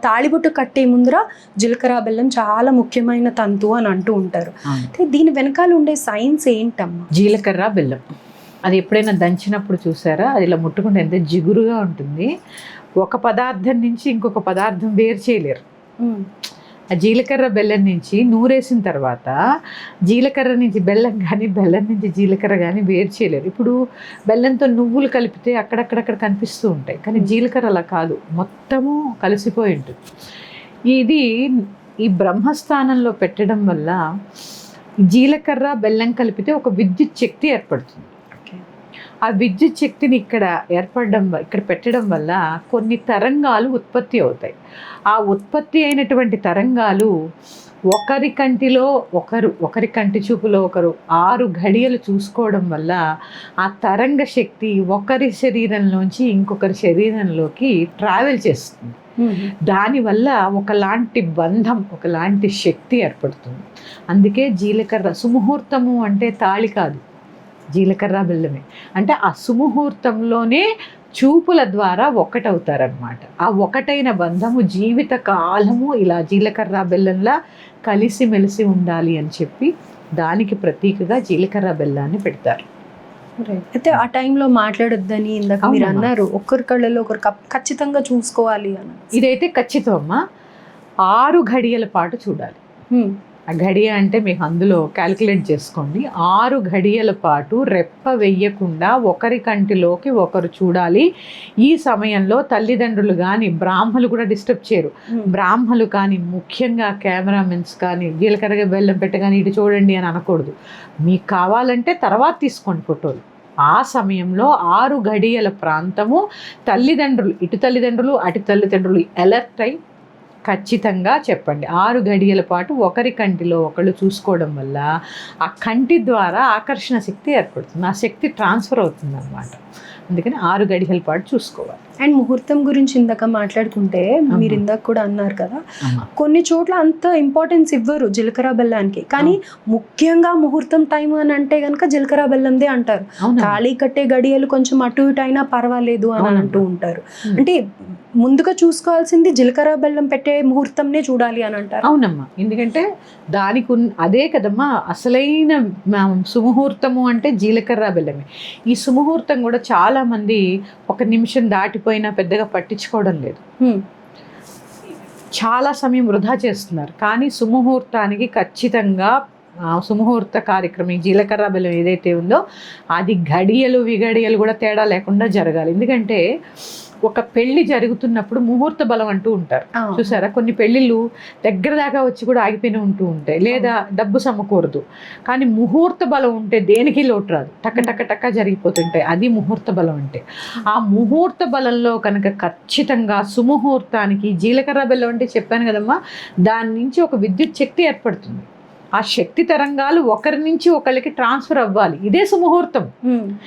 తాళిబొట్టు కట్టే ముందర జీలకర్ర బెల్లం చాలా ముఖ్యమైన తంతు అని అంటూ ఉంటారు. అయితే దీని వెనకాల ఉండే సైన్స్ ఏంటమ్మా? జీలకర్ర బెల్లం అది ఎప్పుడైనా దంచినప్పుడు చూసారా, అది ఇలా ముట్టుకుంటే ఎంత జిగురుగా ఉంటుంది. ఒక పదార్థం నుంచి ఇంకొక పదార్థం వేరు చేయలేరు. ఆ జీలకర్ర బెల్లం నుంచి నూరేసిన తర్వాత జీలకర్ర నుంచి బెల్లం కానీ బెల్లం నుంచి జీలకర్ర కానీ వేరు చేయలేరు. ఇప్పుడు బెల్లంతో నువ్వులు కలిపితే అక్కడక్కడక్కడ కనిపిస్తూ ఉంటాయి, కానీ జీలకర్ర అలా కాదు, మొత్తము కలిసిపోయి ఉంటుంది. ఇది ఈ బ్రహ్మస్థానంలో పెట్టడం వల్ల జీలకర్ర బెల్లం కలిపితే ఒక విద్యుత్ శక్తి ఏర్పడుతుంది. ఆ విద్యుత్ శక్తిని ఇక్కడ పెట్టడం వల్ల కొన్ని తరంగాలు ఉత్పత్తి అవుతాయి. ఆ ఉత్పత్తి అయినటువంటి తరంగాలు ఒకరి కంటి చూపులో ఒకరు 6 ఘడియలు చూసుకోవడం వల్ల ఆ తరంగ శక్తి ఒకరి శరీరంలోంచి ఇంకొకరి శరీరంలోకి ట్రావెల్ చేస్తుంది. దానివల్ల ఒకలాంటి బంధం, ఒకలాంటి శక్తి ఏర్పడుతుంది. అందుకే జీలకర్ర సుముహూర్తము అంటే తాళి కాదు, జీలకర్ర బెల్లమే. అంటే ఆ సుముహూర్తంలోనే చూపుల ద్వారా ఒకటవుతారనమాట. ఆ ఒకటైన బంధము జీవిత కాలము ఇలా జీలకర్ర బెల్లంలా కలిసిమెలిసి ఉండాలి అని చెప్పి దానికి ప్రతీకగా జీలకర్ర బెల్లాన్ని పెడతారు. అయితే ఆ టైంలో మాట్లాడొద్దని ఇందాక మీరు అన్నారు, ఒక్కరి కళ్ళలో ఒకరు ఖచ్చితంగా చూసుకోవాలి అని. ఇదైతే ఖచ్చితం అమ్మా, 6 ఘడియల పాటు చూడాలి. ఆ ఘడియ అంటే మీకు అందులో క్యాలిక్యులేట్ చేసుకోండి. 6 ఘడియల పాటు రెప్ప వెయ్యకుండా ఒకరి కంటిలోకి ఒకరు చూడాలి. ఈ సమయంలో తల్లిదండ్రులు కానీ బ్రాహ్మలు కూడా డిస్టర్బ్ చేయరు. బ్రాహ్మలు కానీ ముఖ్యంగా కెమెరామెన్స్ కానీ జీలకర్రగా బెల్లం పెట్టగానే ఇటు చూడండి అని అనకూడదు. మీకు కావాలంటే తర్వాత తీసుకోండి ఫోటోలు. ఆ సమయంలో 6 ఘడియల ప్రాంతము ఇటు తల్లిదండ్రులు అటు తల్లిదండ్రులు అలర్ట్ అయి ఖచ్చితంగా చెప్పండి. 6 ఘడియల పాటు ఒకరి కంటిలో ఒకళ్ళు చూసుకోవడం వల్ల ఆ కంటి ద్వారా ఆకర్షణ శక్తి ఏర్పడుతుంది, ఆ శక్తి ట్రాన్స్ఫర్ అవుతుంది అన్నమాట. అందుకని 6 ఘడియల పాటు చూసుకోవాలి. అండ్ ముహూర్తం గురించి ఇందాక మాట్లాడుకుంటే మీరు ఇందాక కూడా అన్నారు కదా, కొన్ని చోట్ల అంత ఇంపార్టెన్స్ ఇవ్వరు జీలకర్ర బెల్లానికి, కానీ ముఖ్యంగా ముహూర్తం టైం అని అంటే కనుక జీలకర్ర బెల్లందే అంటారు. తాళి కట్టే గడియలు కొంచెం అటు ఇటు అయినా పర్వాలేదు అని అంటూ ఉంటారు. అంటే ముందుగా చూసుకోవాల్సింది జీలకర్ర బెల్లం పెట్టే ముహూర్తంనే చూడాలి అని అంటారు. అవునమ్మా, ఎందుకంటే దానికి అదే కదమ్మా అసలైన సుముహూర్తము అంటే జీలకర్ర బెల్లమే. ఈ సుముహూర్తం కూడా చాలా మంది 1 నిమిషం దాటిపోయినా పెద్దగా పట్టించుకోవడం లేదు, చాలా సమయం వృధా చేస్తున్నారు. కానీ సుముహూర్తానికి ఖచ్చితంగా సుముహూర్త కార్యక్రమం జీలకర్ర బెల్లం ఏదైతే ఉందో అది ఘడియలు విఘడియలు కూడా తేడా లేకుండా జరగాలి. ఎందుకంటే ఒక పెళ్లి జరుగుతున్నప్పుడు ముహూర్త బలం అంటూ ఉంటారు చూసారా, కొన్ని పెళ్లిళ్ళు దగ్గర దాకా వచ్చి కూడా ఆగిపోయిన ఉంటూ ఉంటాయి, లేదా డబ్బు సమకూరదు. కానీ ముహూర్త బలం ఉంటే దేనికి లోటు రాదు, టక్క టక్క టక్క జరిగిపోతుంటాయి. అది ముహూర్త బలం అంటే. ఆ ముహూర్త బలంలో కనుక ఖచ్చితంగా సుముహూర్తానికి జీలకర్ర బెల్లం అంటే చెప్పాను కదమ్మా, దాని నుంచి ఒక విద్యుత్ శక్తి ఏర్పడుతుంది. ఆ శక్తి తరంగాలు ఒకరి నుంచి ఒకరికి ట్రాన్స్ఫర్ అవ్వాలి, ఇదే సుముహూర్తం.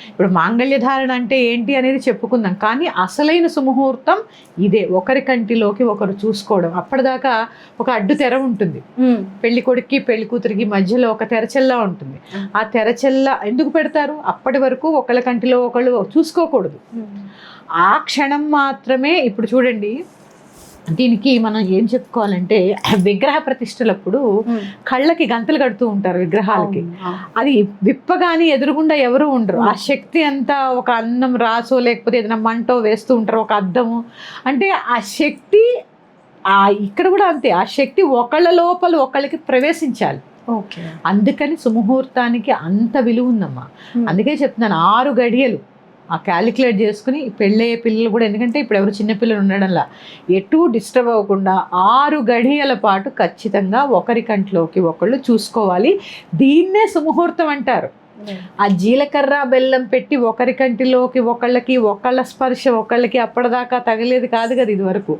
ఇప్పుడు మాంగళ్య ధారణ అంటే ఏంటి అనేది చెప్పుకుందాం, కానీ అసలైన సుముహూర్తం ఇదే, ఒకరి కంటిలోకి ఒకరు చూసుకోవడం. అప్పటిదాకా ఒక అడ్డు తెర ఉంటుంది, పెళ్లి కొడుక్కి పెళ్లి కూతురికి మధ్యలో ఒక తెరచెల్లా ఉంటుంది. ఆ తెరచెల్ల ఎందుకు పెడతారు, అప్పటి వరకు ఒకళ్ళ కంటిలో ఒకళ్ళు చూసుకోకూడదు. ఆ క్షణం మాత్రమే. ఇప్పుడు చూడండి, దీనికి మనం ఏం చెప్పుకోవాలంటే విగ్రహ ప్రతిష్టలప్పుడు కళ్ళకి గంతలు కడుతూ ఉంటారు విగ్రహాలకి, అది విప్పగాని ఎదురుగుండా ఎవరు ఉండరు. ఆ శక్తి అంతా ఒక అన్నం రాసో లేకపోతే ఏదైనా మంటో వేస్తూ ఉంటారు, ఒక అద్దము. అంటే ఆ శక్తి ఇక్కడ కూడా అంతే, ఆ శక్తి ఒకళ్ళ లోపల ఒకళ్ళకి ప్రవేశించాలి. అందుకని సుముహూర్తానికి అంత విలువ ఉందమ్మా. అందుకే చెప్తున్నాను 6 ఘడియలు ఆ క్యాలిక్యులేట్ చేసుకుని పెళ్ళయ్యే పిల్లలు కూడా, ఎందుకంటే ఇప్పుడు ఎవరు చిన్నపిల్లలు ఉండడంలా ఎటు డిస్టర్బ్ అవ్వకుండా 6 ఘడియల పాటు ఖచ్చితంగా ఒకరి కంట్లోకి ఒకళ్ళు చూసుకోవాలి. దీన్నే సుముహూర్తం అంటారు. ఆ జీలకర్ర బెల్లం పెట్టి ఒకరి కంటిలోకి ఒకళ్ళ స్పర్శ ఒకళ్ళకి అప్పటిదాకా తగలేదు కాదు కదా ఇది వరకు,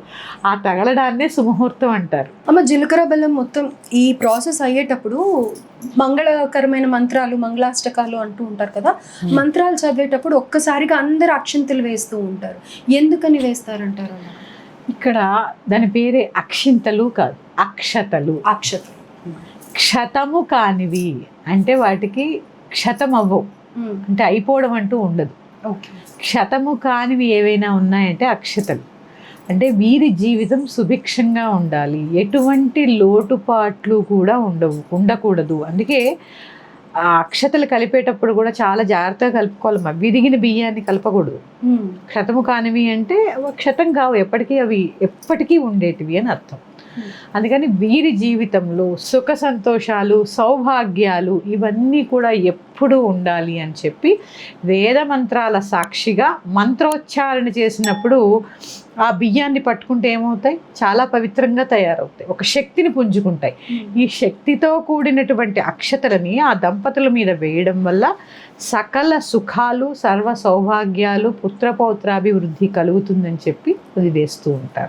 ఆ తగలడాన్నే సుముహూర్తం అంటారు. అమ్మ, జీలకర్ర బెల్లం మొత్తం ఈ ప్రాసెస్ అయ్యేటప్పుడు మంగళకరమైన మంత్రాలు, మంగళాష్టకాలు అంటూ ఉంటారు కదా, మంత్రాలు చదివేటప్పుడు ఒక్కసారిగా అందరు అక్షింతలు వేస్తూ ఉంటారు. ఎందుకని వేస్తారంటారు? ఇక్కడ దాని పేరే అక్షింతలు కాదు, అక్షతలు. క్షతము కానివి అంటే వాటికి క్షతం అవ్వవు, అంటే అయిపోవడం అంటూ ఉండదు. క్షతము కానివి ఏవైనా ఉన్నాయంటే అక్షతలు. అంటే వీరి జీవితం సుభిక్షంగా ఉండాలి, ఎటువంటి లోటుపాట్లు కూడా ఉండకూడదు. అందుకే ఆ అక్షతలు కలిపేటప్పుడు కూడా చాలా జాగ్రత్తగా కలుపుకోవాలి. విరిగిన బియ్యాన్ని కలపకూడదు. క్షతము కానివి అంటే క్షతం కావు, అవి ఎప్పటికీ ఉండేటివి అని అర్థం. అందుకని వీరి జీవితంలో సుఖ సంతోషాలు, సౌభాగ్యాలు ఇవన్నీ కూడా ఎప్పుడూ ఉండాలి అని చెప్పి వేద మంత్రాల సాక్షిగా మంత్రోచ్చారణ చేసినప్పుడు ఆ బియ్యాన్ని పట్టుకుంటే ఏమవుతాయి, చాలా పవిత్రంగా తయారవుతాయి, ఒక శక్తిని పుంజుకుంటాయి. ఈ శక్తితో కూడినటువంటి అక్షతలని ఆ దంపతుల మీద వేయడం వల్ల సకల సుఖాలు, సర్వ సౌభాగ్యాలు, పుత్రపౌత్రాభివృద్ధి కలుగుతుందని చెప్పి అది వేస్తూ ఉంటారు.